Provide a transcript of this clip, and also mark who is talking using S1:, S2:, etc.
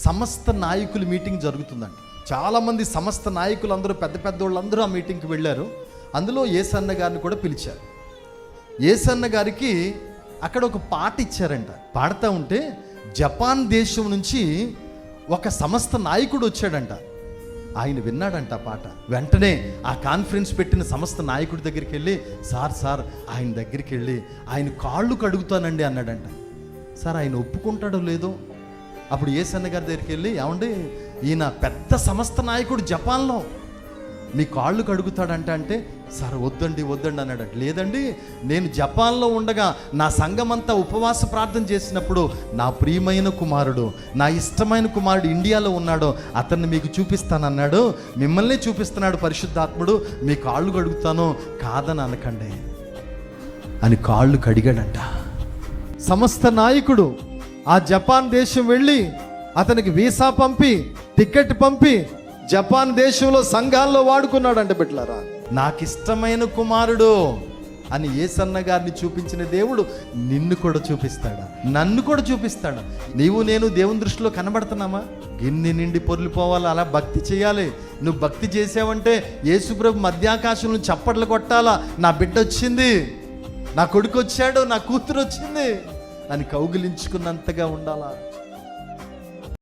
S1: సమస్త నాయకులు మీటింగ్ జరుగుతుందంట. చాలామంది సమస్త నాయకులు అందరూ పెద్ద వాళ్ళందరూ ఆ మీటింగ్కి వెళ్ళారు. అందులో యేసన్న గారిని కూడా పిలిచారు. యేసన్న గారికి అక్కడ ఒక పాట ఇచ్చారంట. పాడుతూ ఉంటే జపాన్ దేశం నుంచి ఒక సమస్త నాయకుడు వచ్చాడంట. ఆయన విన్నాడంట ఆ పాట. వెంటనే ఆ కాన్ఫరెన్స్ పెట్టిన సమస్త నాయకుడి దగ్గరికి వెళ్ళి, సార్ ఆయన దగ్గరికి వెళ్ళి ఆయన కాళ్ళు కడుగుతానండి అన్నాడంట. సార్ ఆయన ఒప్పుకుంటాడో లేదో. అప్పుడు యేసన్న గారి దగ్గరికి వెళ్ళి, ఏమండి ఈయన పెద్ద సమస్త నాయకుడు జపాన్లో, మీ కాళ్ళు కడుగుతాడంట. అంటే సార్ వద్దండి అన్నాడు. లేదండి, నేను జపాన్లో ఉండగా నా సంఘమంతా ఉపవాస ప్రార్థన చేసినప్పుడు నా ప్రియమైన కుమారుడు, నా ఇష్టమైన కుమారుడు ఇండియాలో ఉన్నాడు, అతన్ని మీకు చూపిస్తానన్నాడు. మిమ్మల్ని చూపిస్తున్నాడు పరిశుద్ధాత్ముడు, మీ కాళ్ళు కడుగుతాను, కాదని అనకండి అని కాళ్ళు కడిగాడంట. సమస్త నాయకుడు ఆ జపాన్ దేశం వెళ్ళి అతనికి వీసా పంపి టికెట్ పంపి జపాన్ దేశంలో సంఘాల్లో వాడుకున్నాడంట. బిడ్డలారా, నాకు ఇష్టమైన కుమారుడు అని యేసన్న గారిని చూపించిన దేవుడు నిన్ను కూడా చూపిస్తాడా, నన్ను కూడా చూపిస్తాడా? నీవు నేను దేవుని దృష్టిలో కనబడుతున్నామా? గిన్నె నిండి పొర్లిపోవాలి, అలా భక్తి చేయాలి. నువ్వు భక్తి చేసావంటే యేసుప్రభు మధ్యాకాశంలో చప్పట్లు కొట్టాలా, నా బిడ్డ వచ్చింది, నా కొడుకు వచ్చాడు, నా కూతురు వచ్చింది అని కౌగిలించుకున్నంతగా ఉండాలా.